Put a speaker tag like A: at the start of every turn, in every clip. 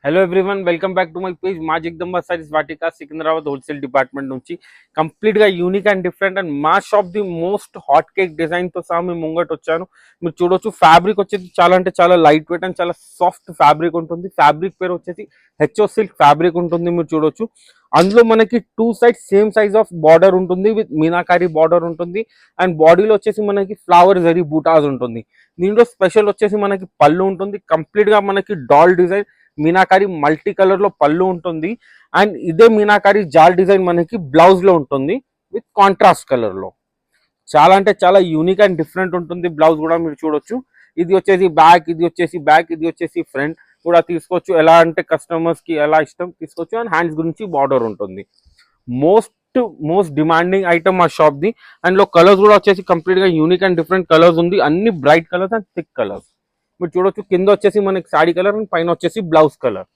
A: Hello everyone, welcome back to my page మా జగదంబ సారీస్ వాటికా Secunderabad wholesale department నుంచి కంప్లీట్గా యూనిక్ అండ్ డిఫరెంట్ అండ్ మా shop the most hot cake డిజైన్తో సహా మేము ముంగట వచ్చాను. మీరు చూడొచ్చు, ఫ్యాబ్రిక్ వచ్చేసి చాలా అంటే చాలా లైట్ వెయిట్ అండ్ చాలా సాఫ్ట్ ఫ్యాబ్రిక్ ఉంటుంది. ఫ్యాబ్రిక్ పేరు వచ్చేసి హెచ్ఓ సిల్క్ ఫ్యాబ్రిక్ ఉంటుంది. మీరు చూడొచ్చు, అందులో మనకి two sides same size of border ఉంటుంది విత్ మీనాకారి బార్డర్ ఉంటుంది. అండ్ బాడీలో వచ్చేసి మనకి ఫ్లవర్ జరీ బూటాస్ ఉంటుంది. దీంట్లో స్పెషల్ వచ్చేసి మనకి పళ్ళు ఉంటుంది. కంప్లీట్గా మనకి doll design meenakari multi colour లో పళ్ళు ఉంటుంది. అండ్ ఇదే మీనాకారి జాల్ డిజైన్ మనకి బ్లౌజ్ లో ఉంటుంది విత్ కాంట్రాస్ట్ కలర్ లో. చాలా అంటే చాలా యూనిక్ అండ్ డిఫరెంట్ ఉంటుంది. బ్లౌజ్ కూడా మీరు చూడొచ్చు. ఇది వచ్చేసి బ్యాక్, ఇది వచ్చేసి బ్యాక్, ఇది వచ్చేసి ఫ్రంట్ కూడా తీసుకోవచ్చు. ఎలా అంటే కస్టమర్స్ కి ఎలా ఇష్టం తీసుకోవచ్చు. అండ్ హ్యాండ్స్ గురించి బార్డర్ ఉంటుంది. మోస్ట్ డిమాండింగ్ ఐటమ్ ఆ షాప్ ది. అండ్ లో కలర్స్ కూడా వచ్చేసి కంప్లీట్ గా యూనిక్ అండ్ డిఫరెంట్ కలర్స్ ఉంది. అన్ని bright colours and thick colours. మీరు చూడొచ్చు, కింద వచ్చేసి మనకి సాడీ కలర్ అండ్ పైన వచ్చేసి బ్లౌజ్ కలర్.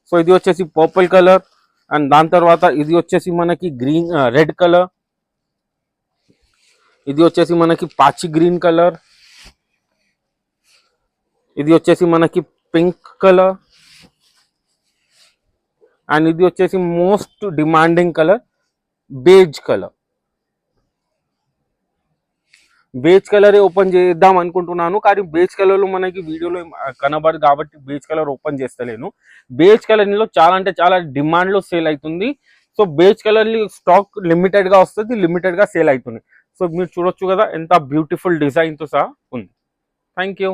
A: సో ఇది వచ్చేసి పర్పుల్ కలర్. అండ్ దాని తర్వాత ఇది వచ్చేసి మనకి గ్రీన్ రెడ్ కలర్. ఇది వచ్చేసి మనకి పాచి గ్రీన్ కలర్. ఇది వచ్చేసి మనకి పింక్ కలర్. అండ్ ఇది వచ్చేసి most demanding colour beige colour. Beige colour open చేద్దాం అనుకుంటున్నాను, కానీ బేజ్ కలర్ లో మనకి వీడియోలో కనబడదు కాబట్టి బేజ్ కలర్ ఓపెన్ చేస్తలేను. బేజ్ కలర్ లో చాలా అంటే చాలా డిమాండ్ లో సేల్ అవుతుంది. So beige colour stock limited గా వస్తుంది, లిమిటెడ్ గా సేల్ అవుతుంది. సో మీరు చూడొచ్చు కదా, ఎంత బ్యూటిఫుల్ డిజైన్ తో సహా ఉంది. Thank you.